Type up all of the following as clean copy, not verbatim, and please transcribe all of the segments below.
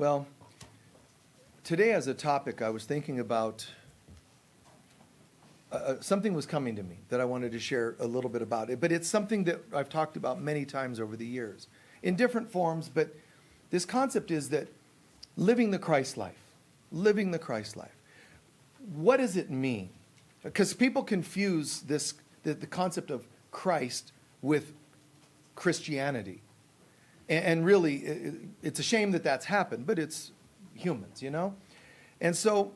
Well, today as a topic, I was thinking about something was coming to me that I wanted to share a little bit about it. But it's something that I've talked about many times over the years in different forms. But this concept is that living the Christ life, living the Christ life. What does it mean? Because people confuse the concept of Christ with Christianity. And really, it's a shame that that's happened, but it's humans, you know? And so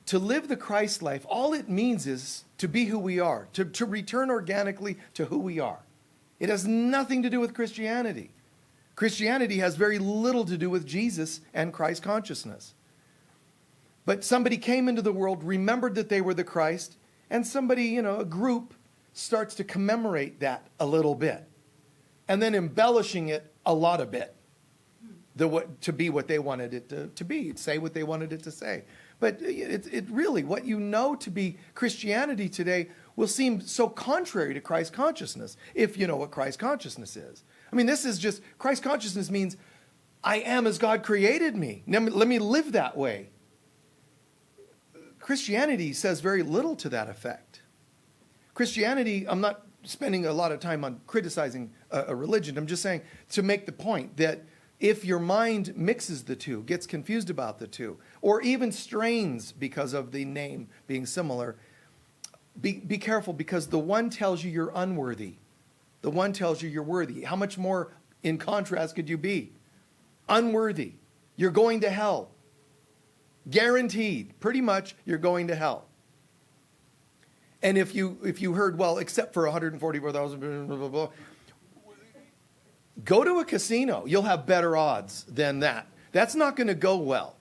to live the Christ life, all it means is to be who we are, to return organically to who we are. It has nothing to do with Christianity. Christianity has very little to do with Jesus and Christ consciousness. But somebody came into the world, remembered that they were the Christ, and somebody, a group starts to commemorate that a little bit. And then embellishing it a lot of bit to be what they wanted it to be, say what they wanted it to say. But it really, what you know to be Christianity today will seem so contrary to Christ consciousness, if you know what Christ consciousness is. I mean, this is just, Christ consciousness means I am as God created me. Let me live that way. Christianity says very little to that effect. Christianity, I'm not spending a lot of time on criticizing a religion. I'm just saying to make the point that if your mind mixes the two, gets confused about the two, or even strains because of the name being similar, be careful, because the one tells you you're unworthy. The one tells you you're worthy. How much more in contrast could you be? Unworthy. You're going to hell. Guaranteed. Pretty much you're going to hell. And if you heard, well, except for 144,000, blah, blah, blah, go to a casino. You'll have better odds than that. That's not going to go well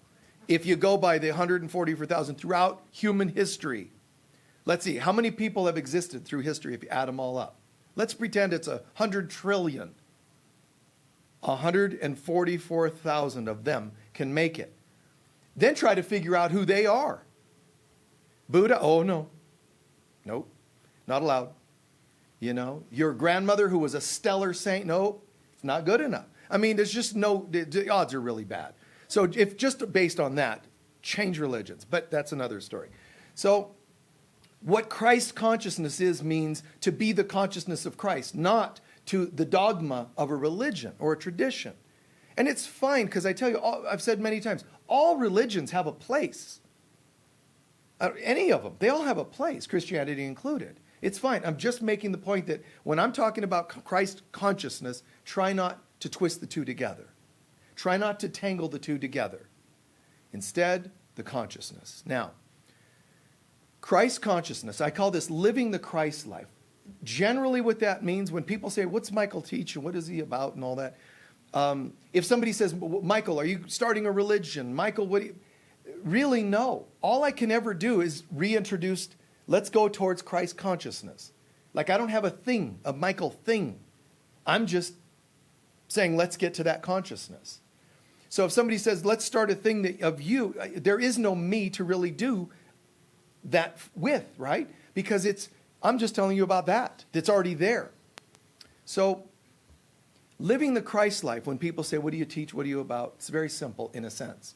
if you go by the 144,000 throughout human history. Let's see, how many people have existed through history if you add them all up? Let's pretend it's 100 trillion. 144,000 of them can make it. Then try to figure out who they are. Buddha? Oh, no. Nope, not allowed. Your grandmother who was a stellar saint? Nope, it's not good enough. I mean, there's just the odds are really bad. So if just based on that, change religions. But that's another story. So what Christ consciousness means to be the consciousness of Christ, not to the dogma of a religion or a tradition. And it's fine, because I tell you, I've said many times, all religions have a place. Any of them, they all have a place, Christianity included. It's fine. I'm just making the point that when I'm talking about Christ consciousness, try not to twist the two together. Try not to tangle the two together. Instead, the consciousness. Now, Christ consciousness, I call this living the Christ life. Generally what that means, when people say, what's Michael teach and what is he about and all that, if somebody says, Michael, are you starting a religion? Michael, what do you... Really, no. All I can ever do is reintroduce, let's go towards Christ consciousness. Like I don't have a Michael thing. I'm just saying, let's get to that consciousness. So if somebody says, let's start a thing of you, there is no me to really do that with, right? Because I'm just telling you about that. It's already there. So living the Christ life, when people say, what do you teach? What are you about? It's very simple in a sense.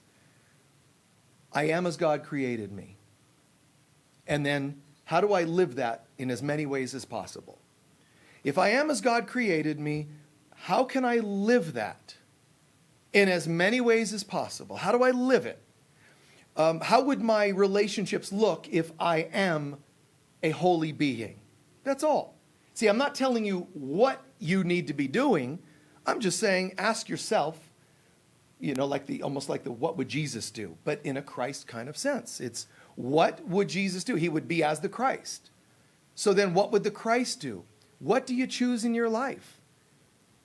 I am as God created me. And then how do I live that in as many ways as possible? If I am as God created me, how can I live that in as many ways as possible? How do I live it? How would my relationships look if I am a holy being? That's all. See, I'm not telling you what you need to be doing. I'm just saying, ask yourself, almost like the what would Jesus do, but in a Christ kind of sense. It's what would Jesus do? He would be as the Christ. So then what would the Christ do? What do you choose in your life?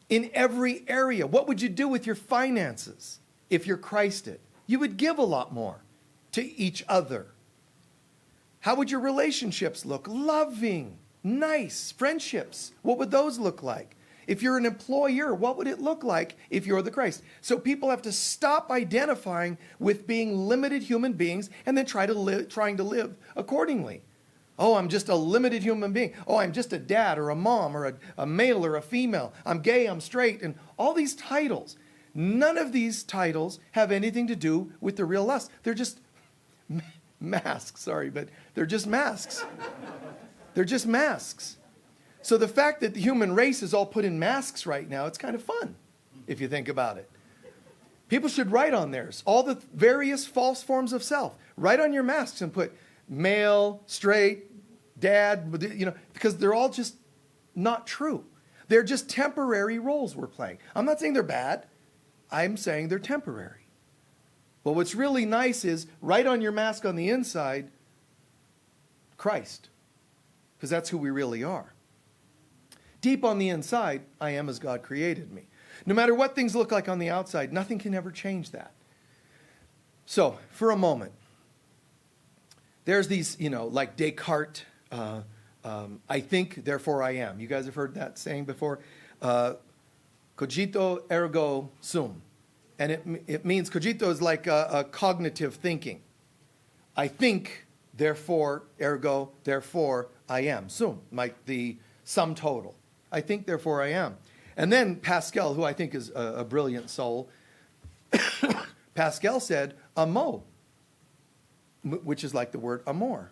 In every area. What would you do with your finances if you're Christed? You would give a lot more to each other. How would your relationships look? Loving, nice, friendships. What would those look like? If you're an employer, what would it look like if you're the Christ? So people have to stop identifying with being limited human beings and then trying to live accordingly. Oh, I'm just a limited human being. Oh, I'm just a dad or a mom or a male or a female. I'm gay, I'm straight, and all these titles. None of these titles have anything to do with the real us. They're just masks. Sorry, but they're just masks. They're just masks. So the fact that the human race is all put in masks right now, it's kind of fun, if you think about it. People should write on theirs all the various false forms of self. Write on your masks and put male, straight, dad, because they're all just not true. They're just temporary roles we're playing. I'm not saying they're bad. I'm saying they're temporary. But what's really nice is write on your mask on the inside, Christ, because that's who we really are. Deep on the inside, I am as God created me. No matter what things look like on the outside, nothing can ever change that. So, for a moment, there's these, like Descartes, I think, therefore I am. You guys have heard that saying before? Cogito ergo sum. And it means, cogito is like a cognitive thinking. I think, therefore, ergo, therefore I am. Sum, like the sum total. I think, therefore I am. And then Pascal, who I think is a brilliant soul, Pascal said, amo, which is like the word amor.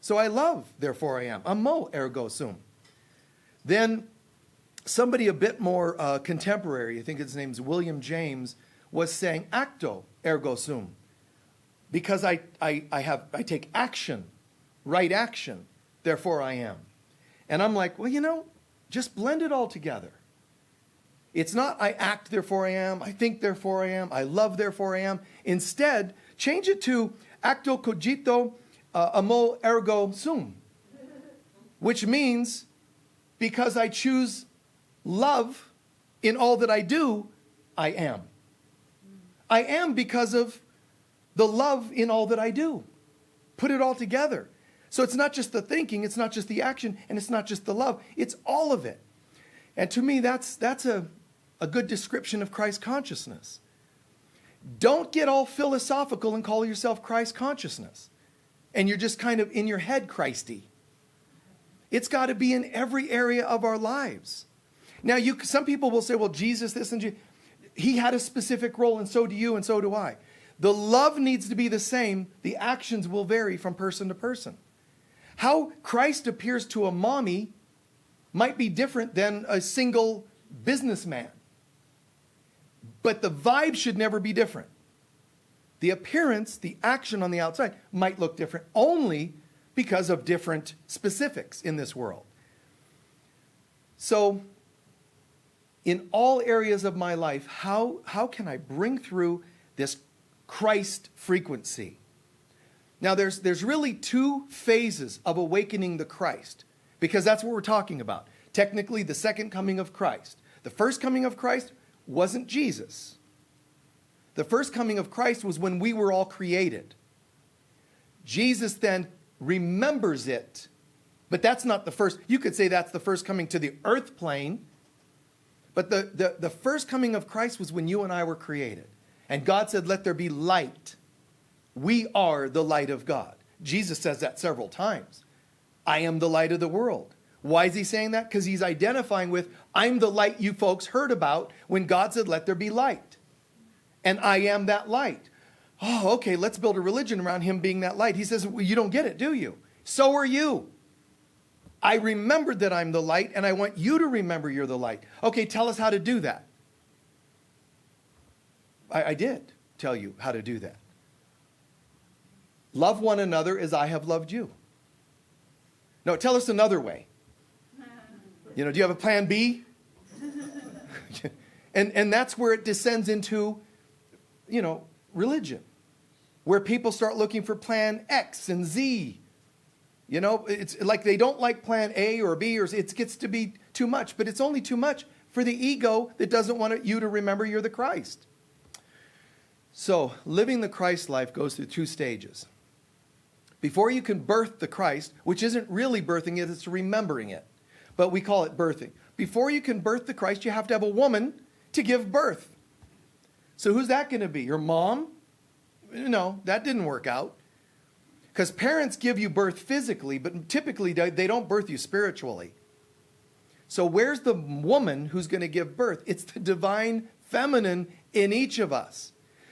So I love, therefore I am. Amo ergo sum. Then somebody a bit more contemporary, I think his name's William James, was saying acto ergo sum. Because I take action, right action, therefore I am. And I'm like, well, just blend it all together. It's not I act, therefore I am, I think, therefore I am, I love, therefore I am. Instead, change it to acto cogito amo ergo sum, which means because I choose love in all that I do, I am. I am because of the love in all that I do. Put it all together. So it's not just the thinking, it's not just the action, and it's not just the love. It's all of it. And to me, that's a good description of Christ consciousness. Don't get all philosophical and call yourself Christ consciousness. And you're just kind of in your head Christy. It's got to be in every area of our lives. Now, some people will say, well, Jesus this and Jesus. He had a specific role, and so do you, and so do I. The love needs to be the same. The actions will vary from person to person. How Christ appears to a mommy might be different than a single businessman. But the vibe should never be different. The appearance, the action on the outside might look different only because of different specifics in this world. So, in all areas of my life, how can I bring through this Christ frequency? Now, there's really two phases of awakening the Christ, because that's what we're talking about. Technically, the second coming of Christ. The first coming of Christ wasn't Jesus. The first coming of Christ was when we were all created. Jesus then remembers it, but that's not the first. You could say that's the first coming to the earth plane, but the first coming of Christ was when you and I were created. And God said, let there be light. We are the light of God. Jesus says that several times. I am the light of the world. Why is he saying that? Because he's identifying with, I'm the light you folks heard about when God said, let there be light. And I am that light. Oh, okay, let's build a religion around him being that light. He says, well, you don't get it, do you? So are you. I remembered that I'm the light, and I want you to remember you're the light. Okay, tell us how to do that. I did tell you how to do that. Love one another as I have loved you. No, tell us another way. Do you have a plan B? and that's where it descends into, religion. Where people start looking for plan X and Z. It's like they don't like plan A or B, or it gets to be too much. But it's only too much for the ego that doesn't want you to remember you're the Christ. So, living the Christ life goes through two stages. Before you can birth the Christ, which isn't really birthing it, it's remembering it. But we call it birthing. Before you can birth the Christ, you have to have a woman to give birth. So who's that going to be? Your mom? No, that didn't work out. Because parents give you birth physically, but typically they don't birth you spiritually. So where's the woman who's going to give birth? It's the divine feminine in each of us.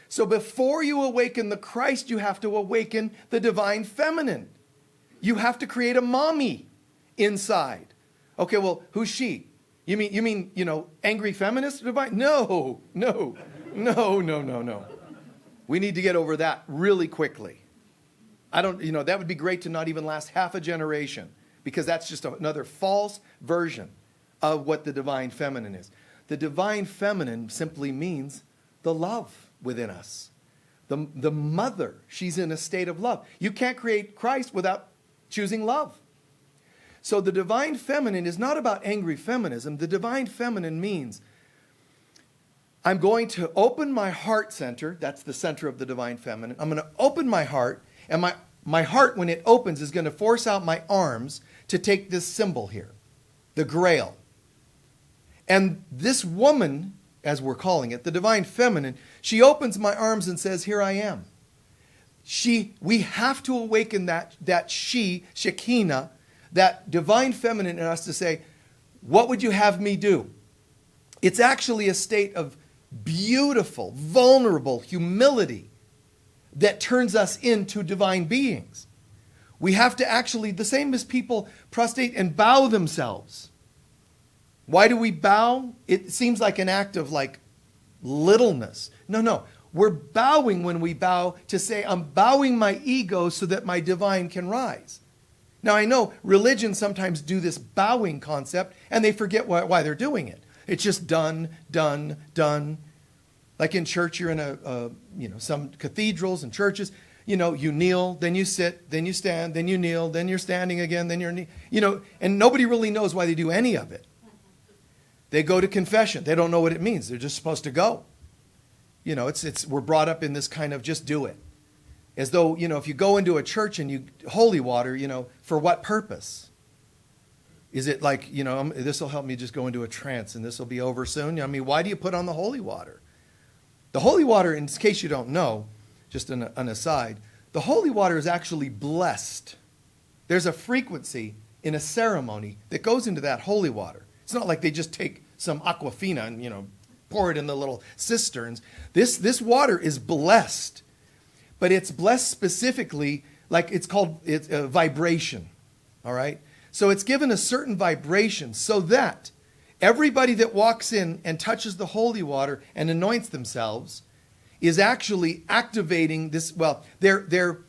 So before you awaken the Christ, you have to awaken the divine feminine. You have to create a mommy inside. Okay, well, who's she? You mean, angry feminist divine? No. We need to get over that really quickly. That would be great to not even last half a generation, because that's just another false version of what the divine feminine is. The divine feminine simply means the love within us. The mother, she's in a state of love. You can't create Christ without choosing love. So the divine feminine is not about angry feminism. The divine feminine means I'm going to open my heart center. That's the center of the divine feminine. I'm going to open my heart, and my heart, when it opens, is going to force out my arms to take this symbol here, the grail. And this woman, as we're calling it, the divine feminine, she opens my arms and says, here I am. We have to awaken that Shekinah, that divine feminine in us, to say, what would you have me do? It's actually a state of beautiful, vulnerable humility that turns us into divine beings. We have to actually, the same as people prostrate and bow themselves. Why do we bow? It seems like an act of littleness. No. We're bowing when we bow to say, I'm bowing my ego so that my divine can rise. Now, I know religion sometimes do this bowing concept, and they forget why they're doing it. It's just done. Like in church, you're in some cathedrals and churches, you kneel, then you sit, then you stand, then you kneel, then you're standing again, then you're, and nobody really knows why they do any of it. They go to confession. They don't know what it means. They're just supposed to go. We're brought up in this kind of just do it. As though, if you go into a church and you holy water, for what purpose? Is it like, this will help me just go into a trance and this will be over soon? Why do you put on the holy water? The holy water, in case you don't know, just an aside, the holy water is actually blessed. There's a frequency in a ceremony that goes into that holy water. It's not like they just take some aquafina and, pour it in the little cisterns. This water is blessed, but it's blessed specifically, it's a vibration, all right? So it's given a certain vibration so that everybody that walks in and touches the holy water and anoints themselves is actually activating this. Well, they're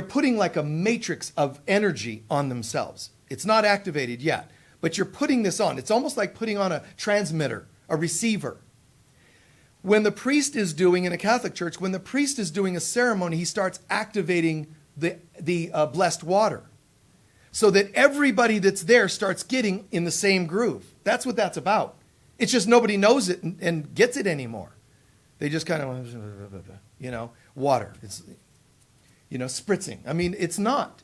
putting like a matrix of energy on themselves. It's not activated yet, but you're putting this on. It's almost like putting on a transmitter, a receiver. When the priest is doing, in a Catholic church, when the priest is doing a ceremony, he starts activating the blessed water so that everybody that's there starts getting in the same groove. That's what that's about. It's just nobody knows it and gets it anymore. They just kind of, water. It's, spritzing. It's not.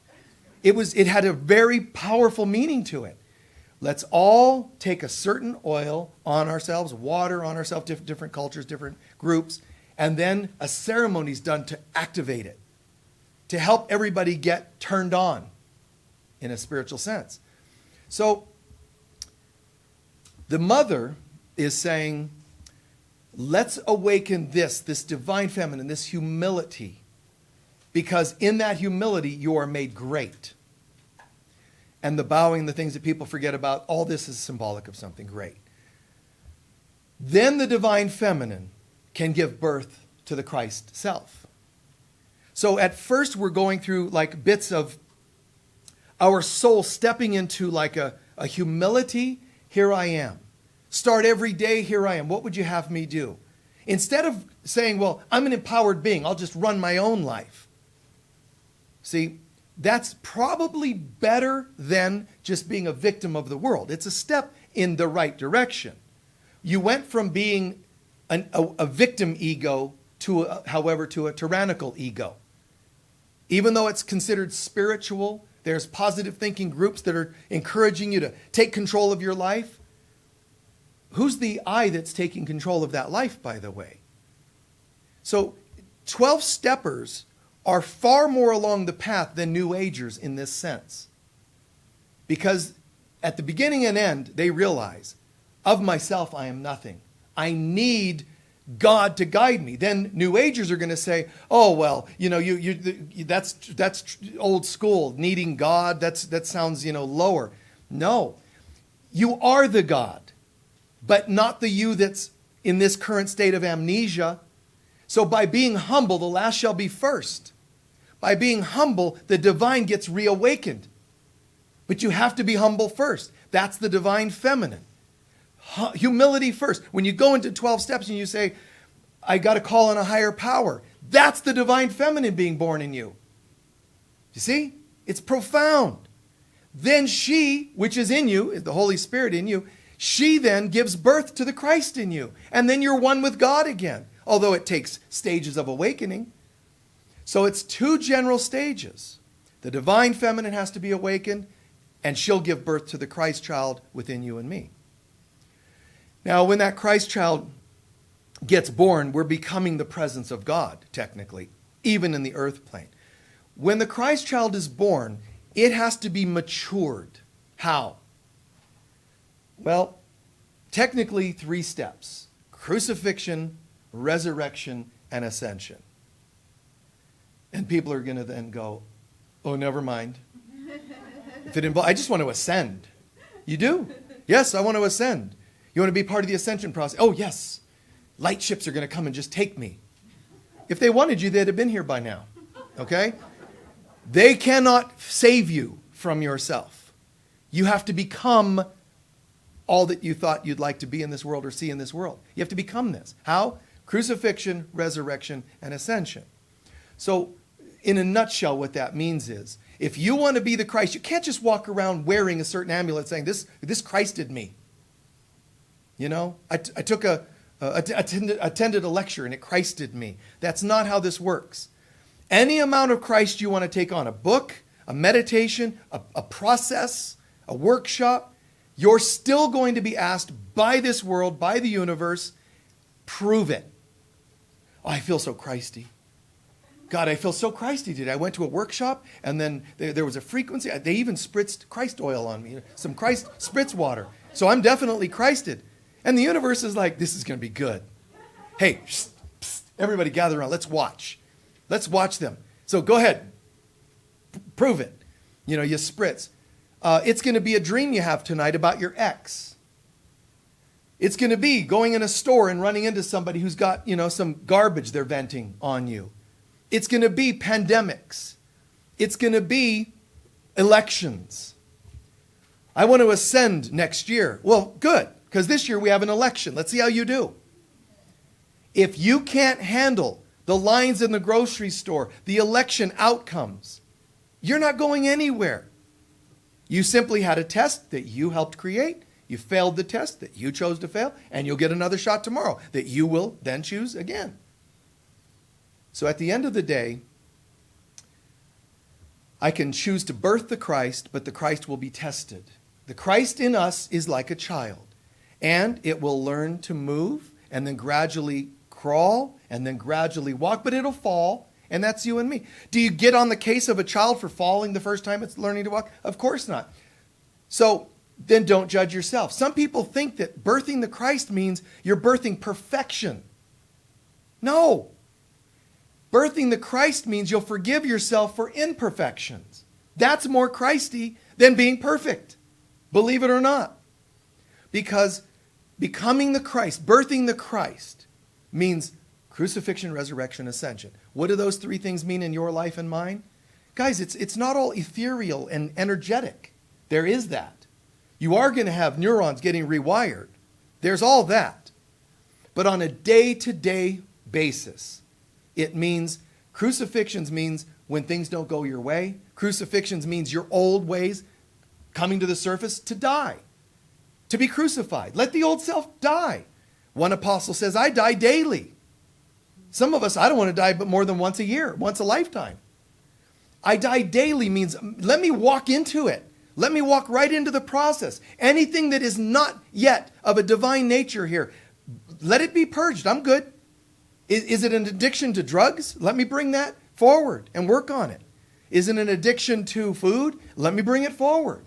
It had a very powerful meaning to it. Let's all take a certain oil on ourselves, water on ourselves, different cultures, different groups, and then a ceremony is done to activate it, to help everybody get turned on in a spiritual sense. So the mother is saying, let's awaken this divine feminine, this humility, because in that humility you are made great. And the bowing, the things that people forget about, all this is symbolic of something great. Then the divine feminine can give birth to the Christ self. So at first we're going through bits of our soul stepping into a humility. Here I am. Start every day, here I am. What would you have me do? Instead of saying, well, I'm an empowered being, I'll just run my own life. See, that's probably better than just being a victim of the world. It's a step in the right direction. You went from being a victim ego to a tyrannical ego. Even though it's considered spiritual, there's positive thinking groups that are encouraging you to take control of your life. Who's the I that's taking control of that life, by the way? So 12-steppers are far more along the path than New Agers in this sense. Because at the beginning and end, they realize, of myself I am nothing. I need God to guide me. Then New Agers are going to say, oh, well, that's old school, needing God. That sounds, lower. No, you are the God, but not the you that's in this current state of amnesia. So by being humble, the last shall be first. By being humble, the divine gets reawakened. But you have to be humble first. That's the divine feminine. Humility first. When you go into 12 steps and you say, I got to call on a higher power, that's the divine feminine being born in you. You see? It's profound. Then she, which is in you, is the Holy Spirit in you, she then gives birth to the Christ in you. And then you're one with God again. Although it takes stages of awakening. So it's two general stages. The divine feminine has to be awakened, and she'll give birth to the Christ child within you and me. Now, when that Christ child gets born, we're becoming the presence of God, technically, even in the earth plane. When the Christ child is born, it has to be matured. How? Well, technically 3 steps: crucifixion, resurrection, and ascension. And people are going to then go, oh, never mind. I just want to ascend. You do? Yes, I want to ascend. You want to be part of the ascension process? Oh, yes. Light ships are going to come and just take me. If they wanted you, they'd have been here by now. Okay? They cannot save you from yourself. You have to become all that you thought you'd like to be in this world or see in this world. You have to become this. How? Crucifixion, resurrection, and ascension. So, in a nutshell, what that means is, if you want to be the Christ, you can't just walk around wearing a certain amulet saying, this Christed me. I attended a lecture and it Christed me. That's not how this works. Any amount of Christ you want to take on, a book, a meditation, a process, a workshop, you're still going to be asked by this world, by the universe, prove it. Oh, I feel so Christy. God, I feel so Christy today. I went to a workshop and then there was a frequency. They even spritzed Christ oil on me, some Christ spritz water. So I'm definitely Christed. And the universe is like, this is going to be good. Hey, psst, psst, everybody gather around. Let's watch. Let's watch them. So go ahead. Prove it. You spritz. It's going to be a dream you have tonight about your ex. It's going to be going in a store and running into somebody who's got, some garbage they're venting on you. It's going to be pandemics. It's going to be elections. I want to ascend next year. Well, good, because this year we have an election. Let's see how you do. If you can't handle the lines in the grocery store, the election outcomes, you're not going anywhere. You simply had a test that you helped create. You failed the test that you chose to fail, and you'll get another shot tomorrow that you will then choose again. So at the end of the day, I can choose to birth the Christ, but the Christ will be tested. The Christ in us is like a child, and it will learn to move and then gradually crawl and then gradually walk, but it'll fall, and that's you and me. Do you get on the case of a child for falling the first time it's learning to walk? Of course not. So then don't judge yourself. Some people think that birthing the Christ means you're birthing perfection. No. Birthing the Christ means you'll forgive yourself for imperfections. That's more Christy than being perfect. Believe it or not. Because becoming the Christ, birthing the Christ, means crucifixion, resurrection, ascension. What do those 3 things mean in your life and mine? Guys, it's not all ethereal and energetic. There is that. You are going to have neurons getting rewired. There's all that. But on a day-to-day basis, it means, crucifixions means when things don't go your way. Crucifixions means your old ways coming to the surface to die, to be crucified. Let the old self die. One apostle says, I die daily. Some of us, I don't want to die but more than once a year, once a lifetime. I die daily means let me walk into it. Let me walk right into the process. Anything that is not yet of a divine nature here, let it be purged. I'm good. Is it an addiction to drugs? Let me bring that forward and work on it. Is it an addiction to food? Let me bring it forward.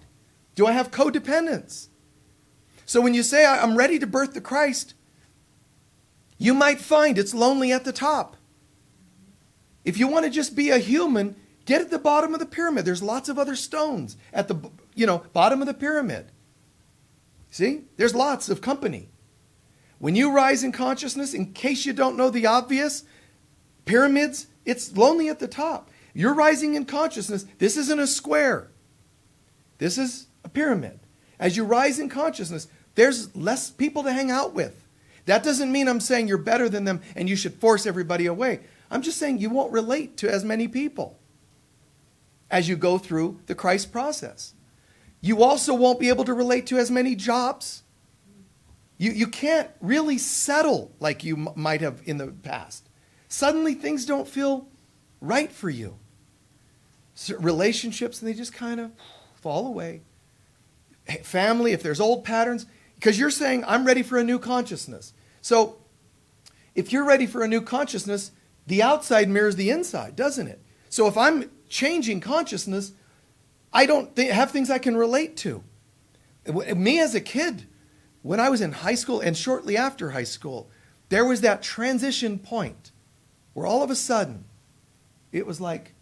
Do I have codependence? So when you say, I'm ready to birth the Christ, You might find it's lonely at the top. If you want to just be a human, get at the bottom of the pyramid. There's lots of other stones at the bottom of the pyramid. See? There's lots of company. When you rise in consciousness, in case you don't know the obvious, pyramids, it's lonely at the top. You're rising in consciousness. This isn't a square. This is a pyramid. As you rise in consciousness, there's less people to hang out with. That doesn't mean I'm saying you're better than them and you should force everybody away. I'm just saying you won't relate to as many people as you go through the Christ process. You also won't be able to relate to as many jobs. You can't really settle like you might have in the past. Suddenly things don't feel right for you. So relationships, they just kind of fall away. Family, if there's old patterns, because you're saying, I'm ready for a new consciousness. So if you're ready for a new consciousness, the outside mirrors the inside, doesn't it? So if I'm changing consciousness, I don't have things I can relate to. Me as a kid, when I was in high school and shortly after high school, there was that transition point where all of a sudden it was like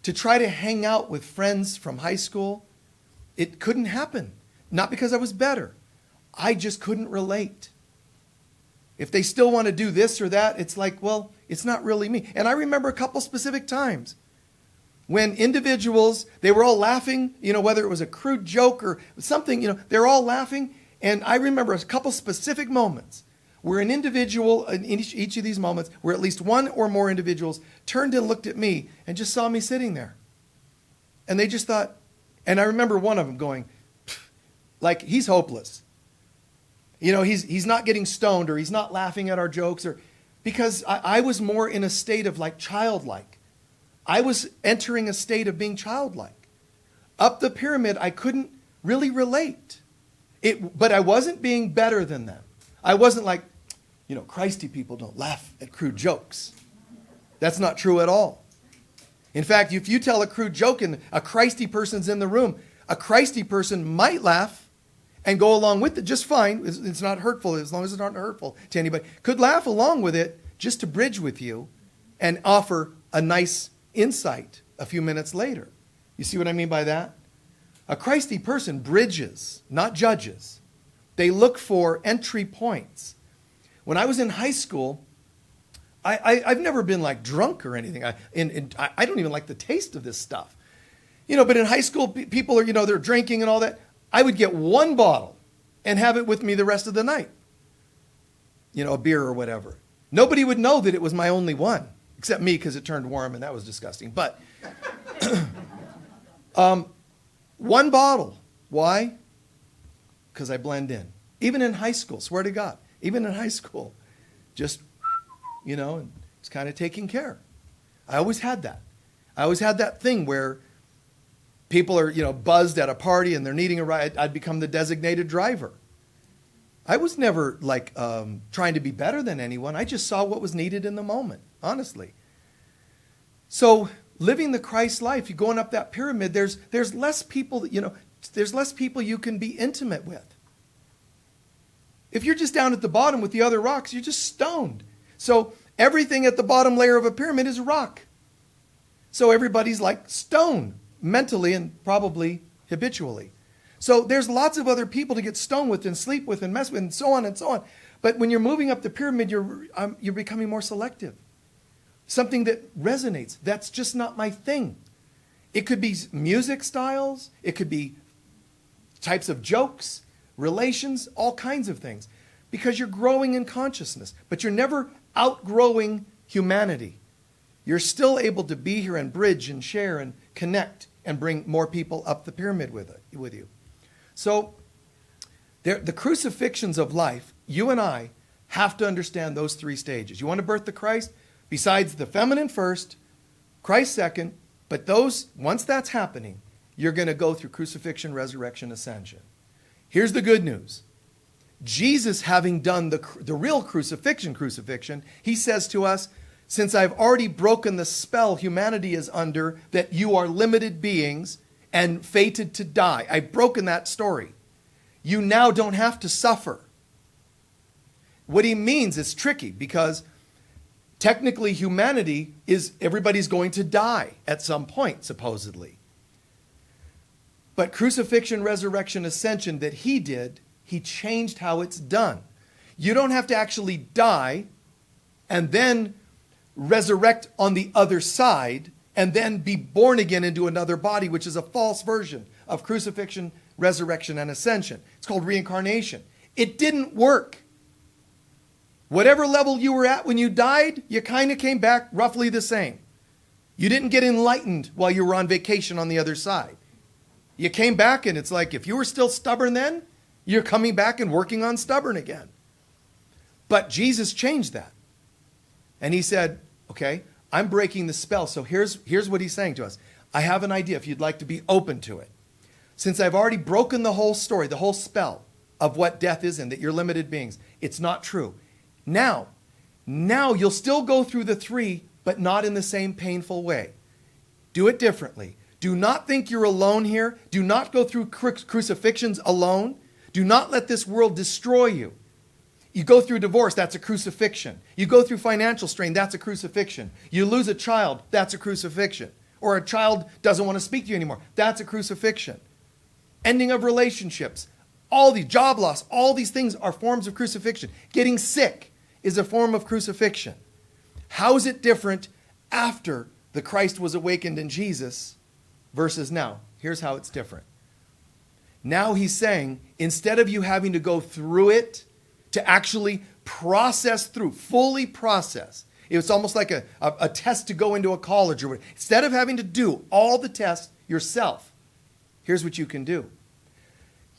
to try to hang out with friends from high school, it couldn't happen. Not because I was better. I just couldn't relate. If they still want to do this or that, it's like, well, it's not really me. And I remember a couple specific times when individuals, they were all laughing, whether it was a crude joke or something, they're all laughing. And I remember a couple specific moments where an individual, in each of these moments, where at least one or more individuals turned and looked at me and just saw me sitting there. And they just thought, and I remember one of them going, like, he's hopeless. He's not getting stoned, or he's not laughing at our jokes, or because I was more in a state of like childlike. I was entering a state of being childlike. Up the pyramid, I couldn't really relate. But I wasn't being better than them. I wasn't like, Christy people don't laugh at crude jokes. That's not true at all. In fact, if you tell a crude joke and a Christy person's in the room, a Christy person might laugh and go along with it just fine. It's not hurtful, as long as it's not hurtful to anybody. Could laugh along with it just to bridge with you and offer a nice insight a few minutes later. You see what I mean by that? A Christy person bridges, not judges. They look for entry points. When I was in high school, I've never been like drunk or anything. I don't even like the taste of this stuff. But in high school, people are, they're drinking and all that. I would get one bottle and have it with me the rest of the night. A beer or whatever. Nobody would know that it was my only one, except me, because it turned warm and that was disgusting. But one bottle. Why? Because I blend in. Even in high school, swear to God. Even in high school. Just, and it's kind of taking care. I always had that. I always had that thing where people are, buzzed at a party and they're needing a ride. I'd become the designated driver. I was never like trying to be better than anyone. I just saw what was needed in the moment, honestly. So living the Christ life, you're going up that pyramid, there's less people that, there's less people you can be intimate with. If you're just down at the bottom with the other rocks, you're just stoned. So everything at the bottom layer of a pyramid is rock. So everybody's like stone, mentally and probably habitually. So there's lots of other people to get stoned with and sleep with and mess with and so on and so on. But when you're moving up the pyramid, you're becoming more selective. Something that resonates. That's just not my thing. It could be music styles. It could be types of jokes, relations, all kinds of things. Because you're growing in consciousness. But you're never outgrowing humanity. You're still able to be here and bridge and share and connect and bring more people up the pyramid with you. So the crucifixions of life, you and I have to understand those three stages. You want to birth the Christ? Besides the feminine first, Christ second, but once that's happening, you're going to go through crucifixion, resurrection, ascension. Here's the good news. Jesus, having done the real crucifixion, he says to us, since I've already broken the spell humanity is under, that you are limited beings and fated to die. I've broken that story. You now don't have to suffer. what he means is tricky because technically humanity is, everybody's going to die at some point, supposedly. But crucifixion, resurrection, ascension that he did, he changed how it's done. You don't have to actually die and then resurrect on the other side and then be born again into another body, which is a false version of crucifixion, resurrection, and ascension. It's called reincarnation. It didn't work. Whatever level you were at when you died, you kind of came back roughly the same. You didn't get enlightened while you were on vacation on the other side. You came back and it's like, if you were still stubborn then, you're coming back and working on stubborn again. But Jesus changed that. And he said, okay, I'm breaking the spell. So here's what he's saying to us. I have an idea if you'd like to be open to it. Since I've already broken the whole story, the whole spell of what death is and that you're limited beings, it's not true. Now you'll still go through the three, but not in the same painful way. Do it differently. Do not think you're alone here. Do not go through crucifixions alone. Do not let this world destroy you. You go through divorce, that's a crucifixion. You go through financial strain, that's a crucifixion. You lose a child, that's a crucifixion. Or a child doesn't want to speak to you anymore, that's a crucifixion. Ending of relationships, all these, job loss, all these things are forms of crucifixion. Getting sick is a form of crucifixion. How is it different after the Christ was awakened in Jesus versus now? Here's how it's different. Now he's saying, instead of you having to go through it, to actually process through, fully process. It's almost like a test to go into a college or whatever. Instead of having to do all the tests yourself, here's what you can do.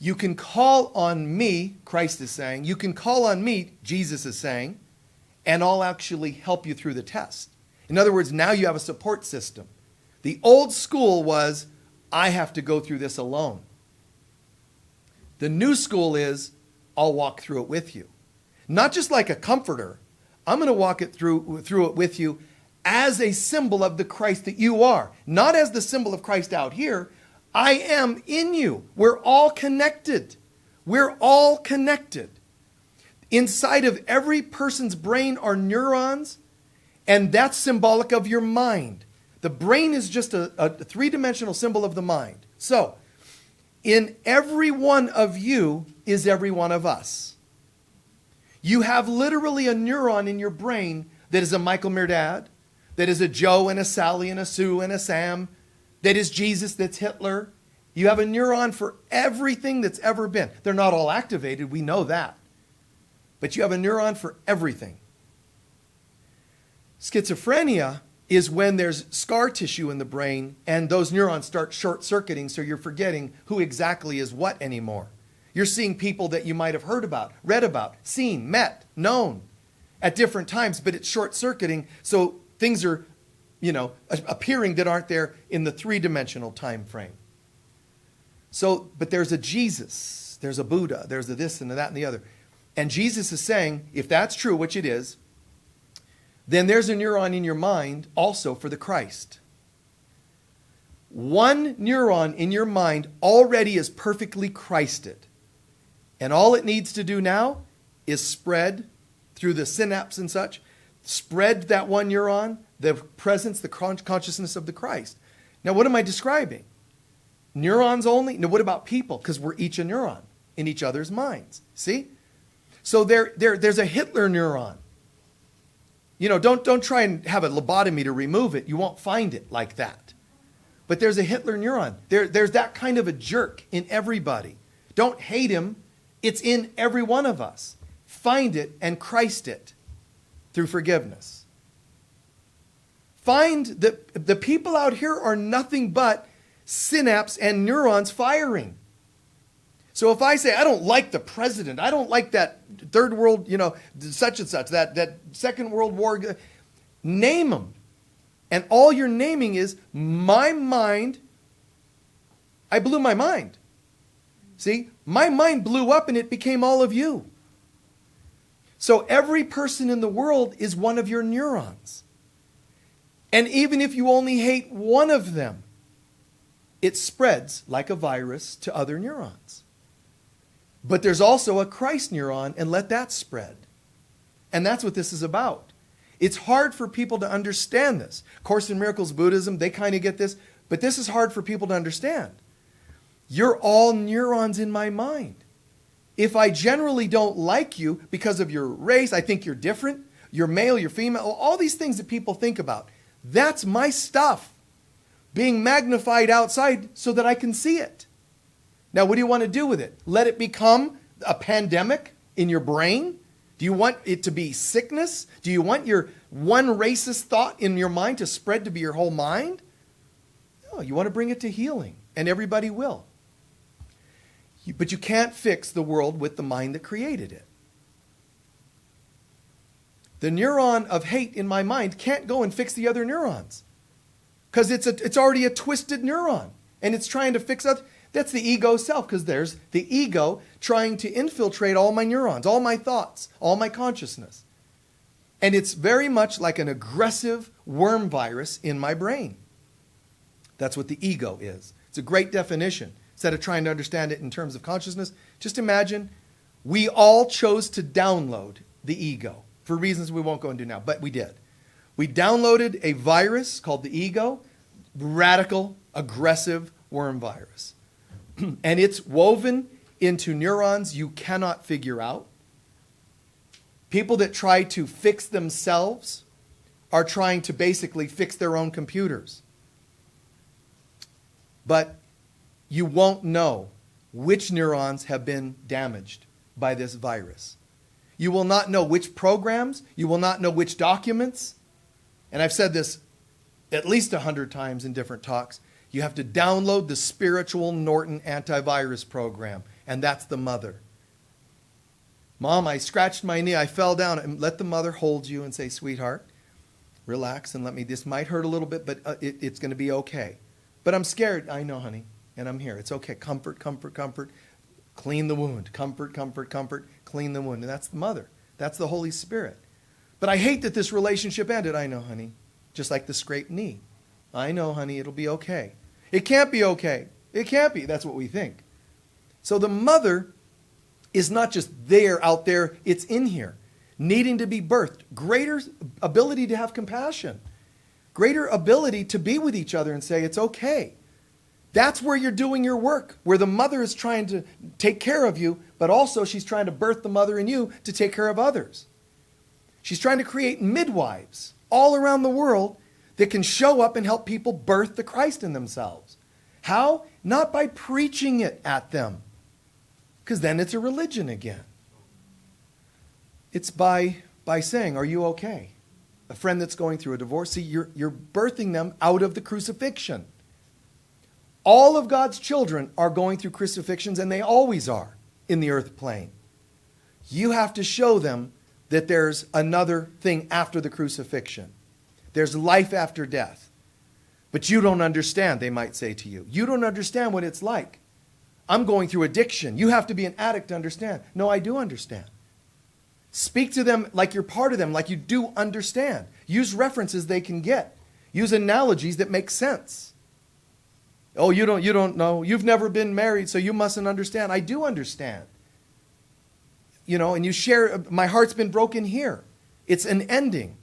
You can call on me, Christ is saying. You can call on me, Jesus is saying, and I'll actually help you through the test. In other words, now you have a support system. The old school was, I have to go through this alone. The new school is, I'll walk through it with you. Not just like a comforter. I'm going to walk it through it with you as a symbol of the Christ that you are. Not as the symbol of Christ out here. I am in you. We're all connected. We're all connected. Inside of every person's brain are neurons, and that's symbolic of your mind. The brain is just a three-dimensional symbol of the mind. So, in every one of you is every one of us. You have literally a neuron in your brain that is a Michael Mirdad, that is a Joe and a Sally and a Sue and a Sam, that is Jesus, that's Hitler. You have a neuron for everything that's ever been. They're not all activated, we know that. But you have a neuron for everything. Schizophrenia is when there's scar tissue in the brain and those neurons start short-circuiting, so you're forgetting who exactly is what anymore. You're seeing people that you might have heard about, read about, seen, met, known at different times, but it's short-circuiting, so things are, appearing that aren't there in the three-dimensional time frame. So, but there's a Jesus, there's a Buddha, there's a this and a that and the other. And Jesus is saying, if that's true, which it is, then there's a neuron in your mind also for the Christ. One neuron in your mind already is perfectly Christed. And all it needs to do now is spread through the synapse and such, spread that one neuron, the presence, the consciousness of the Christ. Now, what am I describing? Neurons only? No, what about people? Because we're each a neuron in each other's minds. See? So there's a Hitler neuron. Don't try and have a lobotomy to remove it. You won't find it like that. But there's a Hitler neuron. There's that kind of a jerk in everybody. Don't hate him. It's in every one of us. Find it and Christ it through forgiveness. Find that the people out here are nothing but synapse and neurons firing. So if I say, I don't like the president, I don't like that third world, such and such, that Second World War, name them. And all you're naming is my mind. I blew my mind. See, my mind blew up and it became all of you. So every person in the world is one of your neurons. And even if you only hate one of them, it spreads like a virus to other neurons. But there's also a Christ neuron, and let that spread. And that's what this is about. It's hard for people to understand this. Course in Miracles Buddhism, they kind of get this, but this is hard for people to understand. You're all neurons in my mind. If I generally don't like you because of your race, I think you're different, you're male, you're female, all these things that people think about, that's my stuff being magnified outside so that I can see it. Now, what do you want to do with it? Let it become a pandemic in your brain? Do you want it to be sickness? Do you want your one racist thought in your mind to spread to be your whole mind? No, you want to bring it to healing, and everybody will. But you can't fix the world with the mind that created it. The neuron of hate in my mind can't go and fix the other neurons because it's already a twisted neuron, and it's trying to fix other. That's the ego self, because there's the ego trying to infiltrate all my neurons, all my thoughts, all my consciousness. And it's very much like an aggressive worm virus in my brain. That's what the ego is. It's a great definition. Instead of trying to understand it in terms of consciousness, just imagine we all chose to download the ego for reasons we won't go into now, but we did. We downloaded a virus called the ego, radical, aggressive worm virus. And it's woven into neurons you cannot figure out. People that try to fix themselves are trying to basically fix their own computers. But you won't know which neurons have been damaged by this virus. You will not know which programs. You will not know which documents. And I've said this at least 100 times in different talks. You have to download the spiritual Norton antivirus program, and that's the mother. Mom, I scratched my knee, I fell down. And let the mother hold you and say, sweetheart, relax and this might hurt a little bit, but it's going to be okay. But I'm scared. I know, honey, and I'm here. It's okay. Comfort, comfort, comfort. Clean the wound. Comfort, comfort, comfort. Clean the wound. And that's the mother. That's the Holy Spirit. But I hate that this relationship ended. I know, honey. Just like the scraped knee. I know, honey, it'll be okay. It can't be okay. It can't be. That's what we think. So the mother is not just there, out there. It's in here, needing to be birthed. Greater ability to have compassion. Greater ability to be with each other and say, it's okay. That's where you're doing your work, where the mother is trying to take care of you, but also she's trying to birth the mother in you to take care of others. She's trying to create midwives all around the world that can show up and help people birth the Christ in themselves. How? Not by preaching it at them, because then it's a religion again. It's by saying, are you okay? A friend that's going through a divorce, see, you're birthing them out of the crucifixion. All of God's children are going through crucifixions, and they always are in the earth plane. You have to show them that there's another thing after the crucifixion. There's life after death. But you don't understand, they might say to you. You don't understand what it's like. I'm going through addiction. You have to be an addict to understand. No, I do understand. Speak to them like you're part of them, like you do understand. Use references they can get. Use analogies that make sense. Oh, you don't know. You've never been married, so you mustn't understand. I do understand. And you share, my heart's been broken here. It's an ending.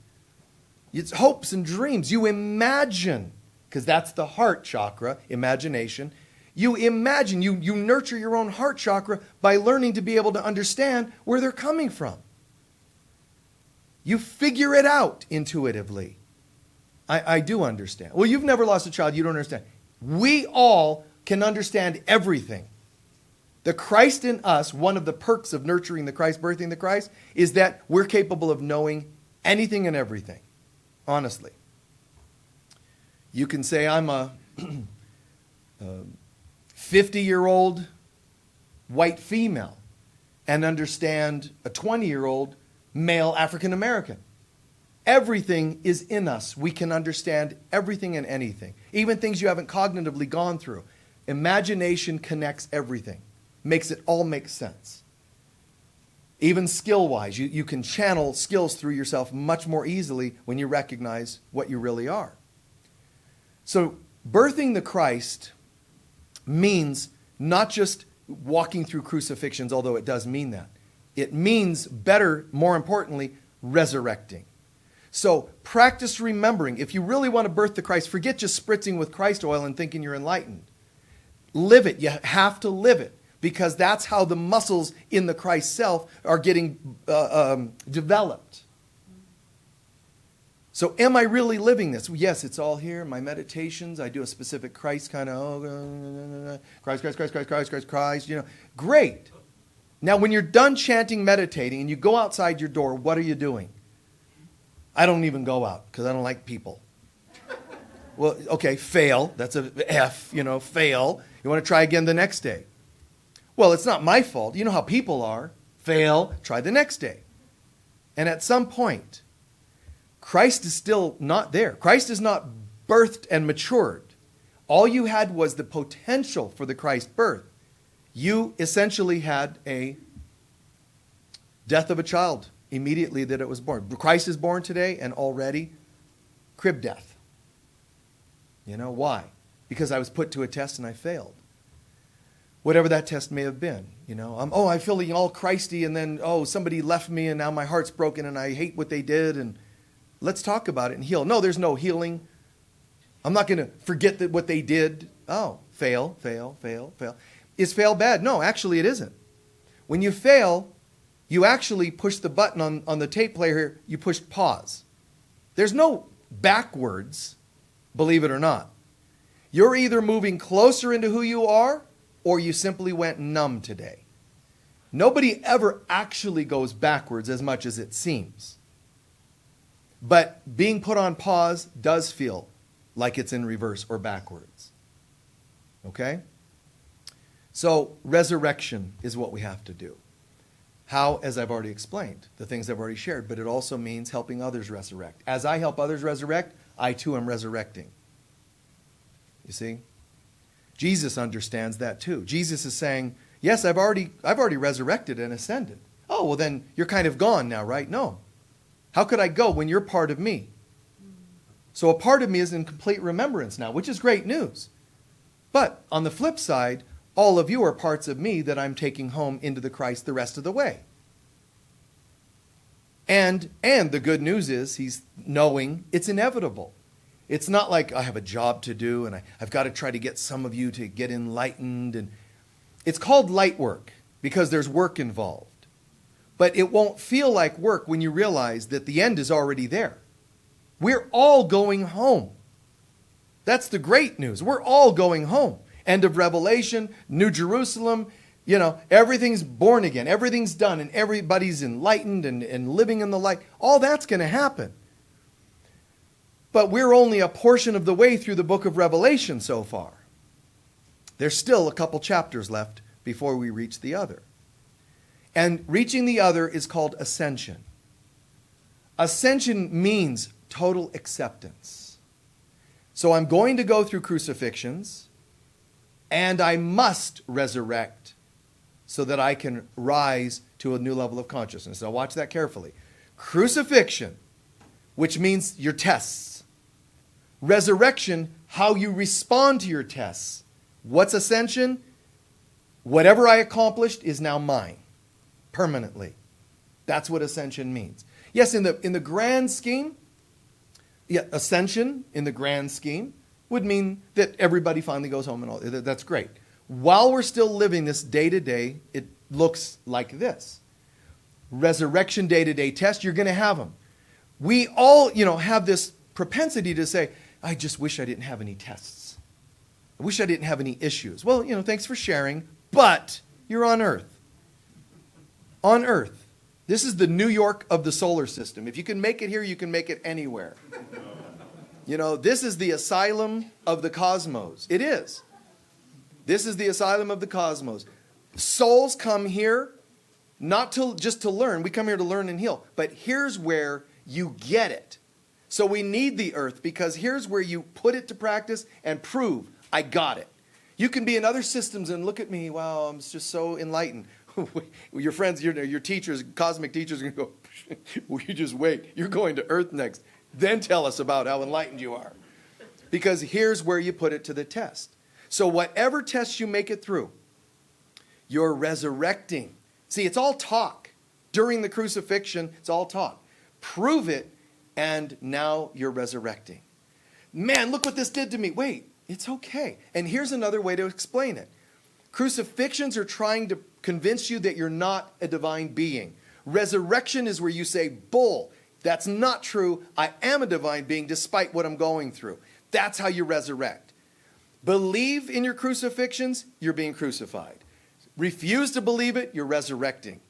It's hopes and dreams. You imagine, because that's the heart chakra, imagination. You imagine, you nurture your own heart chakra by learning to be able to understand where they're coming from. You figure it out intuitively. I do understand. Well, you've never lost a child, you don't understand. We all can understand everything. The Christ in us, one of the perks of nurturing the Christ, birthing the Christ, is that we're capable of knowing anything and everything. Honestly. You can say I'm a 50-year-old white female and understand a 20-year-old male African American. Everything is in us. We can understand everything and anything, even things you haven't cognitively gone through. Imagination connects everything, makes it all make sense. Even skill-wise, you can channel skills through yourself much more easily when you recognize what you really are. So birthing the Christ means not just walking through crucifixions, although it does mean that. It means better, more importantly, resurrecting. So practice remembering. If you really want to birth the Christ, forget just spritzing with Christ oil and thinking you're enlightened. Live it. You have to live it, because that's how the muscles in the Christ self are getting developed. So am I really living this? Yes, it's all here. My meditations, I do a specific Christ kind of, Christ, Great. Now, when you're done chanting, meditating, and you go outside your door, what are you doing? I don't even go out because I don't like people. Well, okay, fail. That's a F, fail. You want to try again the next day. Well, it's not my fault. You know how people are. Fail, try the next day. And at some point, Christ is still not there. Christ is not birthed and matured. All you had was the potential for the Christ birth. You essentially had a death of a child immediately that it was born. Christ is born today, and already crib death. Why? Because I was put to a test and I failed. Whatever that test may have been. I'm feeling all Christy, and then, somebody left me and now my heart's broken and I hate what they did, and let's talk about it and heal. No, there's no healing. I'm not going to forget what they did. Oh, fail. Is fail bad? No, actually it isn't. When you fail, you actually push the button on the tape player, you push pause. There's no backwards, believe it or not. You're either moving closer into who you are, or you simply went numb today. Nobody ever actually goes backwards as much as it seems. But being put on pause does feel like it's in reverse or backwards. Okay? So resurrection is what we have to do. How? As I've already explained, the things I've already shared, but it also means helping others resurrect. As I help others resurrect, I too am resurrecting. You see? Jesus understands that too. Jesus is saying, yes, I've already resurrected and ascended. Oh, well then you're kind of gone now, right? No. How could I go when you're part of me? So a part of me is in complete remembrance now, which is great news. But on the flip side, all of you are parts of me that I'm taking home into the Christ the rest of the way. And the good news is he's knowing it's inevitable. It's not like I have a job to do and I've got to try to get some of you to get enlightened. And it's called light work because there's work involved. But it won't feel like work when you realize that the end is already there. We're all going home. That's the great news. We're all going home. End of Revelation, New Jerusalem, everything's born again. Everything's done and everybody's enlightened and living in the light. All that's going to happen. But we're only a portion of the way through the book of Revelation so far. There's still a couple chapters left before we reach the other. And reaching the other is called ascension. Ascension means total acceptance. So I'm going to go through crucifixions, and I must resurrect so that I can rise to a new level of consciousness. Now watch that carefully. Crucifixion, which means your tests. Resurrection, how you respond to your tests. What's ascension? Whatever I accomplished is now mine, permanently. That's what ascension means. Yes, in the grand scheme, ascension in the grand scheme would mean that everybody finally goes home and all. That's great. While we're still living this day to day, it looks like this. Resurrection day-to-day test, you're going to have them. We all, have this propensity to say, I just wish I didn't have any tests. I wish I didn't have any issues. Well, thanks for sharing, but you're on Earth. On Earth. This is the New York of the solar system. If you can make it here, you can make it anywhere. This is the asylum of the cosmos. It is. This is the asylum of the cosmos. Souls come here not just to learn. We come here to learn and heal. But here's where you get it. So we need the earth because here's where you put it to practice and prove, I got it. You can be in other systems and look at me, wow, I'm just so enlightened. Your friends, your teachers, cosmic teachers are going to go, well, you just wait. You're going to earth next. Then tell us about how enlightened you are. Because here's where you put it to the test. So whatever test you make it through, you're resurrecting. See, it's all talk. During the crucifixion, it's all talk. prove it, and now you're resurrecting. Man, look what this did to me. Wait, it's okay. And here's another way to explain it. Crucifixions are trying to convince you that you're not a divine being. Resurrection is where you say, bull, that's not true. I am a divine being despite what I'm going through. That's how you resurrect. Believe in your crucifixions, you're being crucified. Refuse to believe it, you're resurrecting.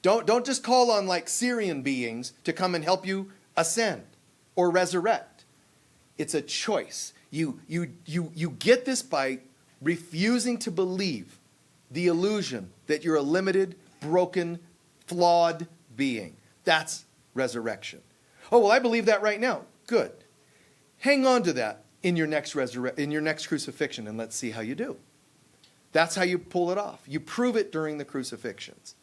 Don't just call on like Syrian beings to come and help you ascend or resurrect. It's a choice. You get this by refusing to believe the illusion that you're a limited, broken, flawed being. That's resurrection. Oh, well, I believe that right now. Good. Hang on to that in your next crucifixion, and let's see how you do. That's how you pull it off. You prove it during the crucifixions.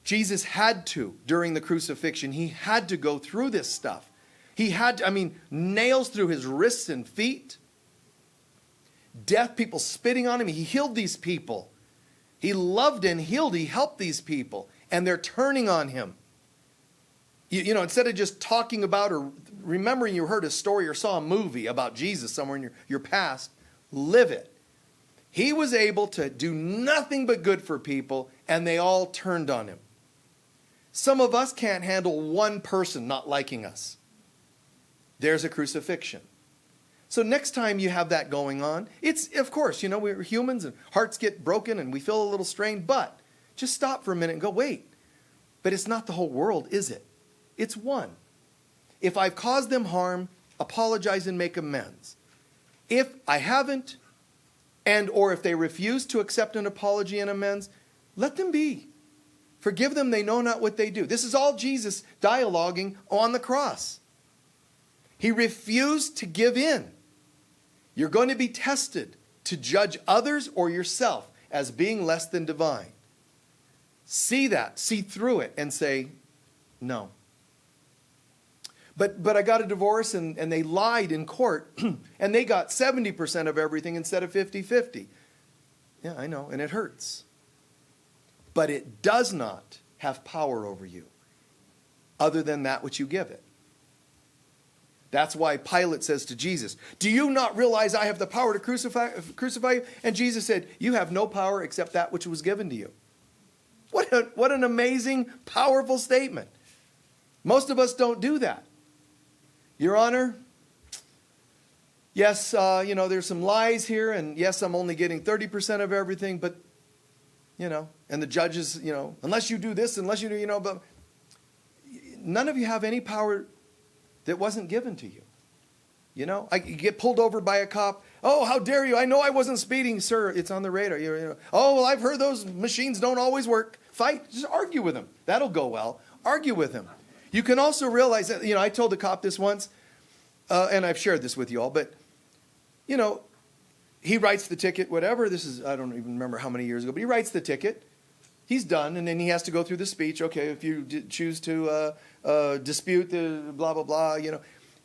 Jesus had to, during the crucifixion, he had to go through this stuff. He had to, nails through his wrists and feet. Death, people spitting on him. He healed these people. He loved and healed. He helped these people. And they're turning on him. You know, instead of just talking about or remembering you heard a story or saw a movie about Jesus somewhere in your past, live it. He was able to do nothing but good for people, and they all turned on him. Some of us can't handle one person not liking us. There's a crucifixion. So next time you have that going on, it's, of course, you know, we're humans and hearts get broken and we feel a little strained, but just stop for a minute and go, wait, but it's not the whole world, is it? It's one. If I've caused them harm, apologize and make amends. If I haven't, and or if they refuse to accept an apology and amends, let them be. Forgive them, they know not what they do. This is all Jesus dialoguing on the cross. He refused to give in. You're going to be tested to judge others or yourself as being less than divine. See that, see through it, and say, no. But I got a divorce and they lied in court and they got 70% of everything instead of 50-50. Yeah, I know, and it hurts. But it does not have power over you other than that which you give it. That's why Pilate says to Jesus, do you not realize I have the power to crucify you? And Jesus said, you have no power except that which was given to you. What an amazing, powerful statement. Most of us don't do that. Your Honor, yes, there's some lies here, and yes, I'm only getting 30% of everything, but, and the judges, unless you do this, unless you do, but none of you have any power that wasn't given to you. You get pulled over by a cop. Oh, how dare you? I know I wasn't speeding, sir. It's on the radar. Oh, well, I've heard those machines don't always work. Fight. Just argue with him. That'll go well. Argue with him. You can also realize that, I told the cop this once, and I've shared this with you all, but, he writes the ticket, whatever. I don't even remember how many years ago, but he writes the ticket. He's done, and then he has to go through the speech. Okay, if you choose to dispute the blah, blah, blah,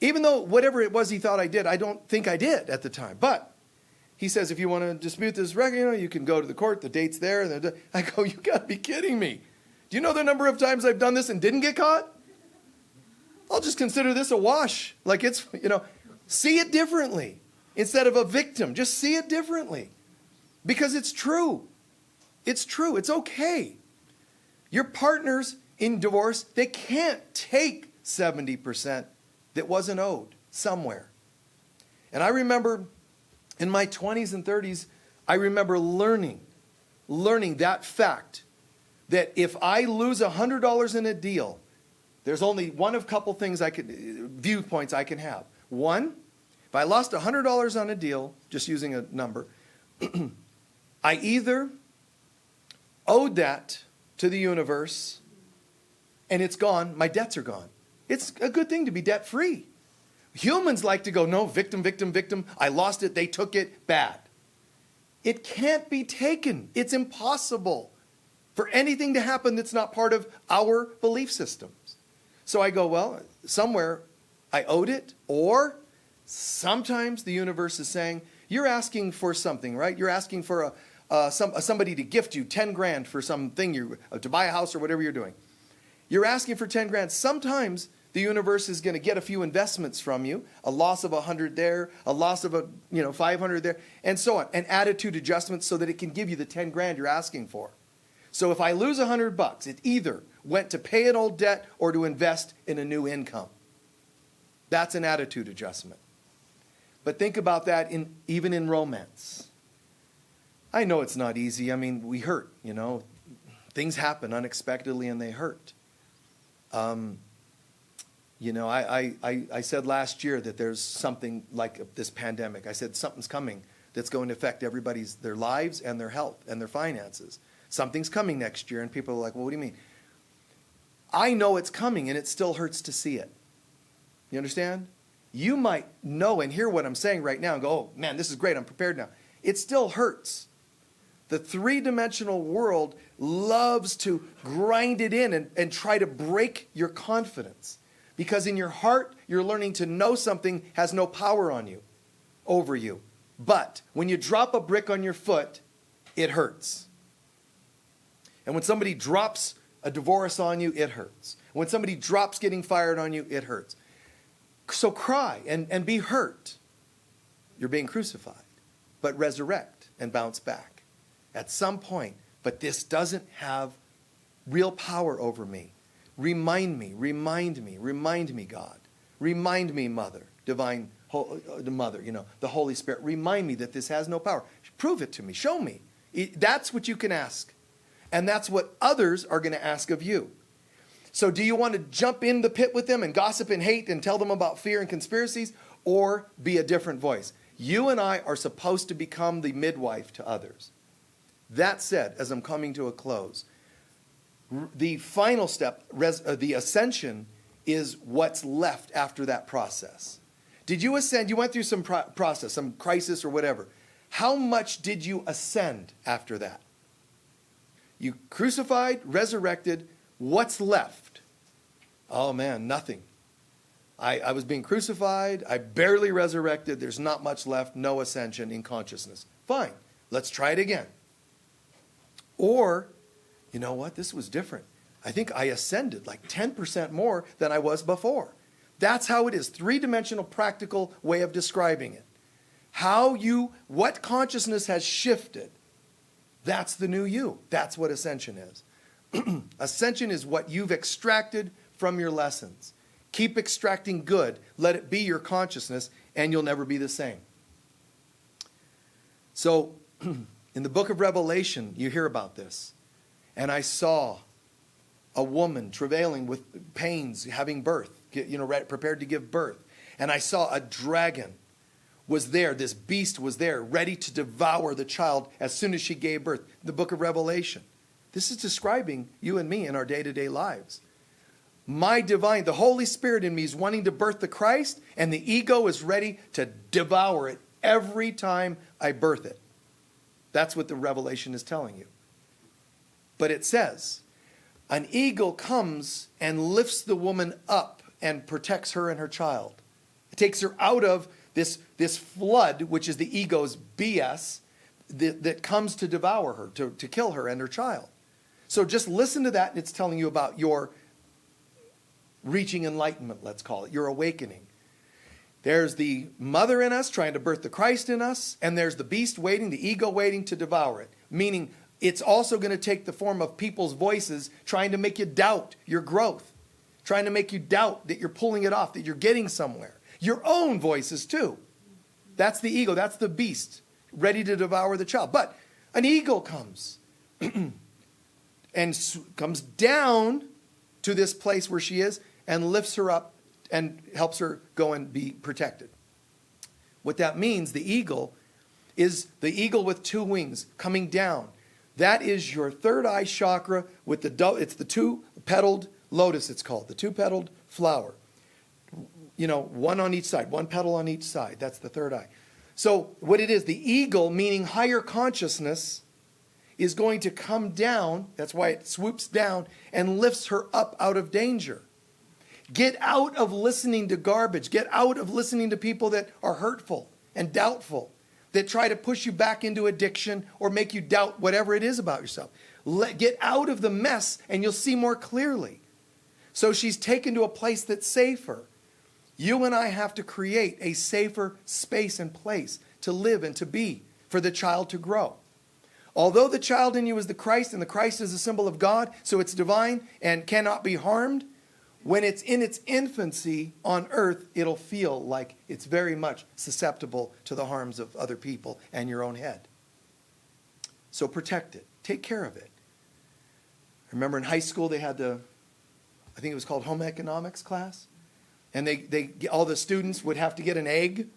Even though whatever it was he thought I did, I don't think I did at the time. But he says, if you want to dispute this record, you can go to the court. The date's there. And I go, you got to be kidding me. Do you know the number of times I've done this and didn't get caught? I'll just consider this a wash. Like it's, see it differently. Instead of a victim, just see it differently. Because it's true. It's true. It's okay. Your partners in divorce, they can't take 70% that wasn't owed somewhere. And I remember in my 20s and 30s, I remember learning that fact that if I lose $100 in a deal, there's only one of couple things viewpoints I can have. One, if I lost $100 on a deal, just using a number, I either owed that to the universe and it's gone, my debts are gone. It's a good thing to be debt-free. Humans like to go, no, victim, victim, victim. I lost it, they took it, bad. It can't be taken. It's impossible for anything to happen that's not part of our belief systems. So I go, well, somewhere I owed it, or sometimes the universe is saying, you're asking for something, right? You're asking for somebody to gift you 10 grand for something, to buy a house or whatever you're doing. You're asking for 10 grand. Sometimes the universe is going to get a few investments from you, a loss of 100 there, a loss of 500 there, and so on, and attitude adjustments so that it can give you the 10 grand you're asking for. So if I lose $100, it either went to pay an old debt or to invest in a new income. That's an attitude adjustment. But think about that even in romance. I know it's not easy. I mean, we hurt, Things happen unexpectedly and they hurt. I said last year that there's something like this pandemic. I said something's coming that's going to affect their lives and their health and their finances. Something's coming next year, and people are like, well, what do you mean? I know it's coming, and it still hurts to see it. You understand? You might know and hear what I'm saying right now and go, oh, man, this is great. I'm prepared now. It still hurts. The three-dimensional world loves to grind it in and try to break your confidence. Because in your heart, you're learning to know something has no power on you, over you. But when you drop a brick on your foot, it hurts. And when somebody drops a divorce on you, it hurts. When somebody drops getting fired on you, it hurts. So cry and be hurt. You're being crucified. But resurrect and bounce back at some point. But this doesn't have real power over me. Remind me, God. Remind me, Mother, Divine the Mother, the Holy Spirit. Remind me that this has no power. Prove it to me. Show me. That's what you can ask. And that's what others are going to ask of you. So do you want to jump in the pit with them and gossip and hate and tell them about fear and conspiracies, or be a different voice? You and I are supposed to become the midwife to others. That said, as I'm coming to a close, the final step, the ascension, is what's left after that process. Did you ascend? You went through some process, some crisis or whatever. How much did you ascend after that? You crucified, resurrected. What's left? Oh man, nothing. I was being crucified. I barely resurrected. There's not much left. No ascension in consciousness. Fine. Let's try it again. Or, you know what? This was different. I think I ascended like 10% more than I was before. That's how it is. Three-dimensional practical way of describing it. What consciousness has shifted. That's the new you. That's what ascension is. Ascension is what you've extracted from your lessons. Keep extracting good. Let it be your consciousness, and you'll never be the same. So, in the book of Revelation, you hear about this. And I saw a woman travailing with pains, having birth, prepared to give birth. And I saw a dragon was there, this beast was there, ready to devour the child as soon as she gave birth. The book of Revelation. This is describing you and me in our day-to-day lives. The Holy Spirit in me is wanting to birth the Christ, and the ego is ready to devour it every time I birth it. That's what the Revelation is telling you. But it says, an eagle comes and lifts the woman up and protects her and her child. It takes her out of this flood, which is the ego's BS, that comes to devour her, to kill her and her child. So just listen to that, and it's telling you about your reaching enlightenment, let's call it, your awakening. There's the mother in us trying to birth the Christ in us, and there's the beast waiting, the ego waiting to devour it. Meaning it's also going to take the form of people's voices trying to make you doubt your growth, trying to make you doubt that you're pulling it off, that you're getting somewhere. Your own voices too. That's the ego, that's the beast, ready to devour the child. But an eagle comes and comes down to this place where she is and lifts her up and helps her go and be protected. What that means, the eagle is the eagle with two wings coming down. That is your third eye chakra with it's the two-petaled lotus, it's called, the two-petaled flower. One on each side, one petal on each side. That's the third eye. So what it is, the eagle, meaning higher consciousness, is going to come down. That's why it swoops down and lifts her up out of danger. Get out of listening to garbage. Get out of listening to people that are hurtful and doubtful, that try to push you back into addiction or make you doubt whatever it is about yourself. Get out of the mess and you'll see more clearly. So she's taken to a place that's safer. You and I have to create a safer space and place to live and to be for the child to grow. Although the child in you is the Christ, and the Christ is a symbol of God, so it's divine and cannot be harmed, when it's in its infancy on earth, it'll feel like it's very much susceptible to the harms of other people and your own head. So protect it. Take care of it. I remember in high school they had I think it was called home economics class. And all the students would have to get an egg.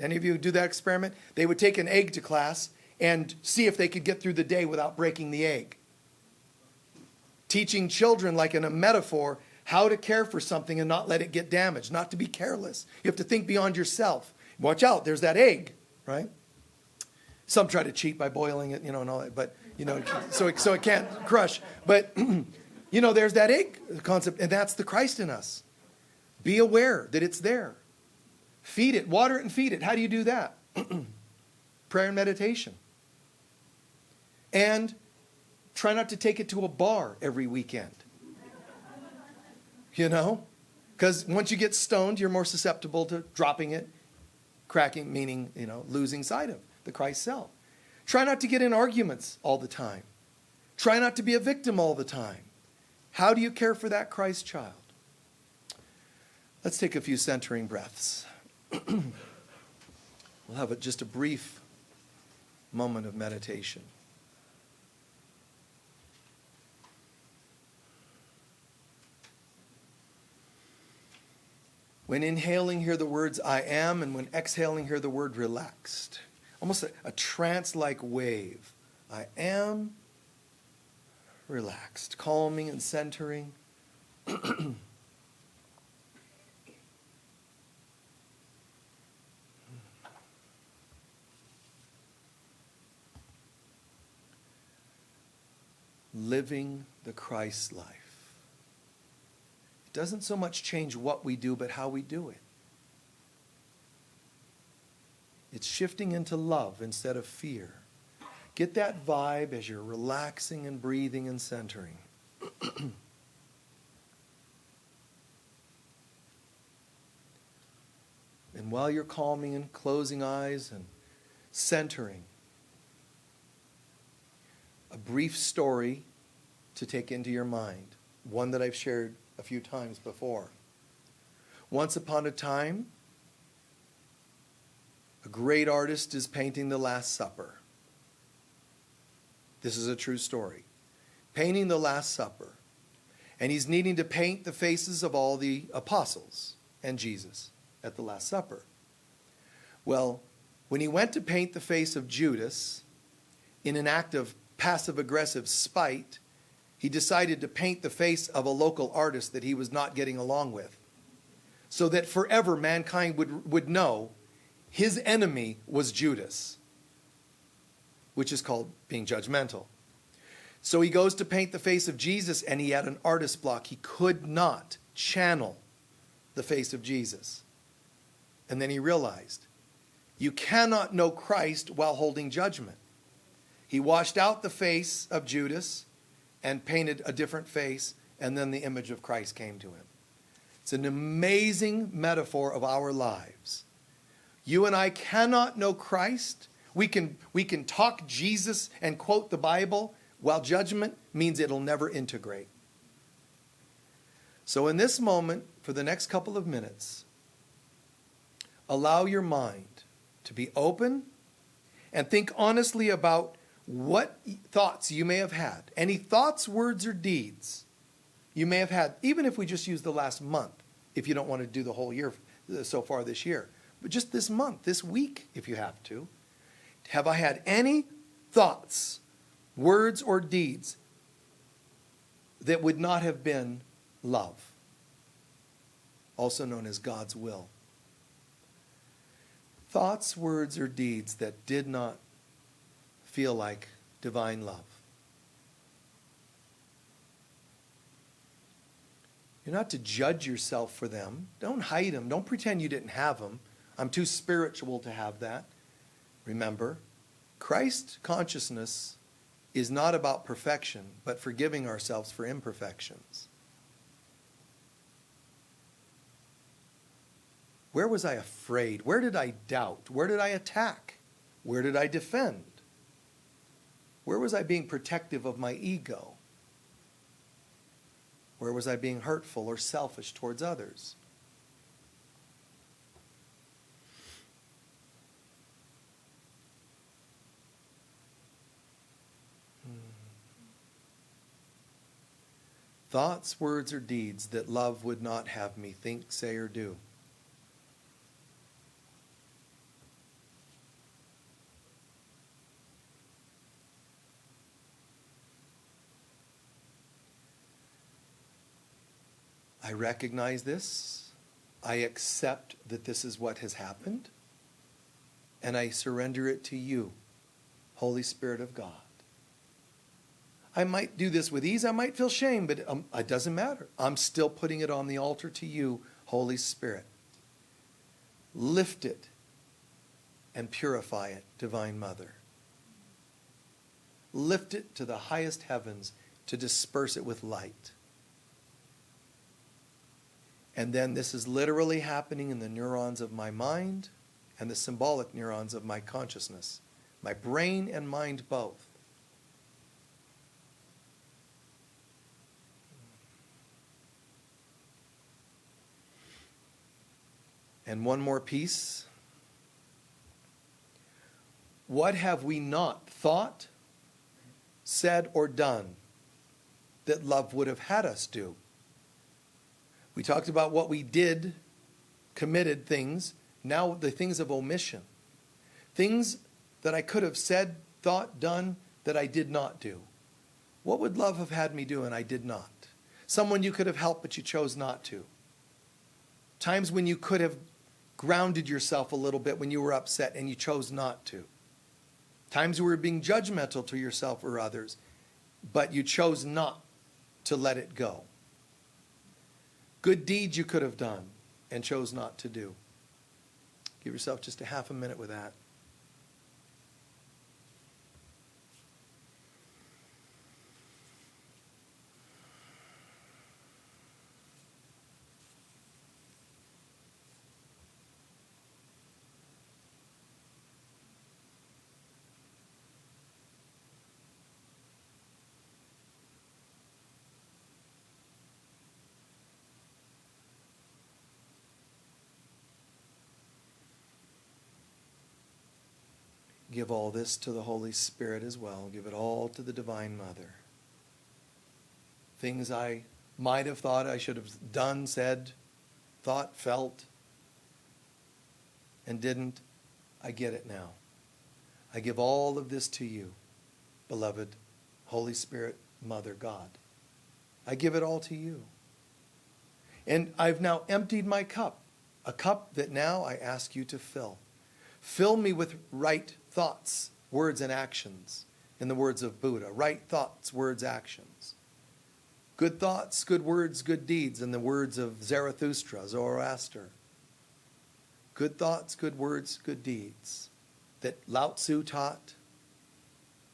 Any of you do that experiment? They would take an egg to class and see if they could get through the day without breaking the egg. Teaching children, like in a metaphor, how to care for something and not let it get damaged, not to be careless. You have to think beyond yourself. Watch out, there's that egg, right? Some try to cheat by boiling it, and all that, but, so it can't crush. But, there's that egg concept, and that's the Christ in us. Be aware that it's there. Feed it, water it and feed it. How do you do that? Prayer and meditation. And try not to take it to a bar every weekend. Because once you get stoned, you're more susceptible to dropping it, cracking, meaning, losing sight of the Christ self. Try not to get in arguments all the time. Try not to be a victim all the time. How do you care for that Christ child? Let's take a few centering breaths. We'll have just a brief moment of meditation. When inhaling, hear the words, I am, and when exhaling, hear the word relaxed. Almost a trance-like wave. I am relaxed, calming and centering. Living the Christ life. It doesn't so much change what we do, but how we do it. It's shifting into love instead of fear. Get that vibe as you're relaxing and breathing and centering. And while you're calming and closing eyes and centering, a brief story to take into your mind, one that I've shared a few times before. Once upon a time, a great artist is painting the Last Supper. This is a true story. Painting the Last Supper. And he's needing to paint the faces of all the apostles and Jesus at the Last Supper. Well, when he went to paint the face of Judas, in an act of passive-aggressive spite, he decided to paint the face of a local artist that he was not getting along with, so that forever mankind would know his enemy was Judas, which is called being judgmental. So he goes to paint the face of Jesus, and he had an artist block. He could not channel the face of Jesus. And then he realized, you cannot know Christ while holding judgment. He washed out the face of Judas and painted a different face, and then the image of Christ came to him. It's an amazing metaphor of our lives. You and I cannot know Christ. We can talk Jesus and quote the Bible, while judgment means it'll never integrate. So in this moment, for the next couple of minutes, allow your mind to be open and think honestly about what thoughts you may have had. Any thoughts, words, or deeds you may have had, even if we just use the last month, if you don't want to do the whole year so far this year. But just this month, this week, if you have to. Have I had any thoughts, words, or deeds that would not have been love? Also known as God's will. Thoughts, words, or deeds that did not feel like divine love. You're not to judge yourself for them. Don't hide them. Don't pretend you didn't have them. I'm too spiritual to have that. Remember, Christ consciousness is not about perfection, but forgiving ourselves for imperfections. Where was I afraid? Where did I doubt? Where did I attack? Where did I defend? Where was I being protective of my ego? Where was I being hurtful or selfish towards others? Thoughts, words, or deeds that love would not have me think, say, or do. I recognize this. I accept that this is what has happened. And I surrender it to you, Holy Spirit of God. I might do this with ease. I might feel shame, but it doesn't matter. I'm still putting it on the altar to you, Holy Spirit. Lift it and purify it, Divine Mother. Lift it to the highest heavens to disperse it with light. And then this is literally happening in the neurons of my mind and the symbolic neurons of my consciousness, my brain and mind both. And one more piece. What have we not thought, said, or done that love would have had us do? We talked about what we did, committed things. Now the things of omission. Things that I could have said, thought, done that I did not do. What would love have had me do and I did not? Someone you could have helped but you chose not to. Times when you could have grounded yourself a little bit when you were upset and you chose not to. Times you were being judgmental to yourself or others, but you chose not to let it go. Good deeds you could have done and chose not to do. Give yourself just a half a minute with that. Give all this to the Holy Spirit as well. Give it all to the Divine Mother. Things I might have thought I should have done, said, thought, felt, and didn't, I get it now. I give all of this to you, beloved Holy Spirit, Mother God. I give it all to you. And I've now emptied my cup, a cup that now I ask you to fill. Fill me with right thoughts, words, and actions, in the words of Buddha. Right thoughts, words, actions. Good thoughts, good words, good deeds, in the words of Zarathustra, Zoroaster. Good thoughts, good words, good deeds. That Lao Tzu taught,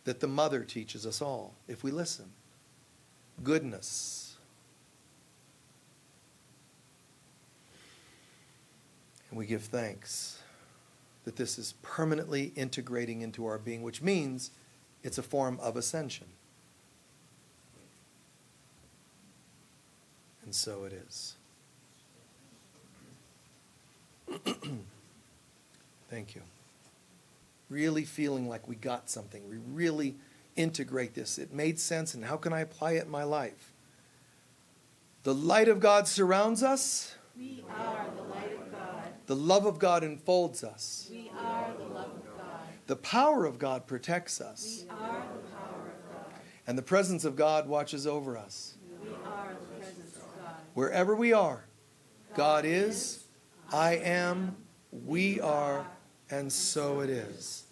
that the Mother teaches us all, if we listen. Goodness. And we give thanks that this is permanently integrating into our being, which means it's a form of ascension. And so it is. Thank you. Really feeling like we got something. We really integrate this. It made sense, and how can I apply it in my life? The light of God surrounds us. We are the light of God. The love of God enfolds us. We are the love of God. The power of God protects us. We are the power of God. And the presence of God watches over us. We are the presence of God. Wherever we are, God is, I am, we are, and so it is.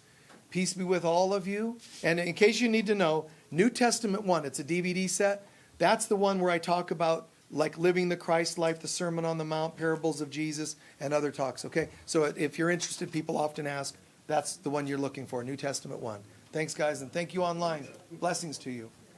Peace be with all of you. And in case you need to know, New Testament 1, it's a DVD set. That's the one where I talk about like living the Christ life, the Sermon on the Mount, parables of Jesus, and other talks. Okay, so if you're interested, people often ask, that's the one you're looking for, New Testament 1. Thanks, guys, and thank you online. Blessings to you.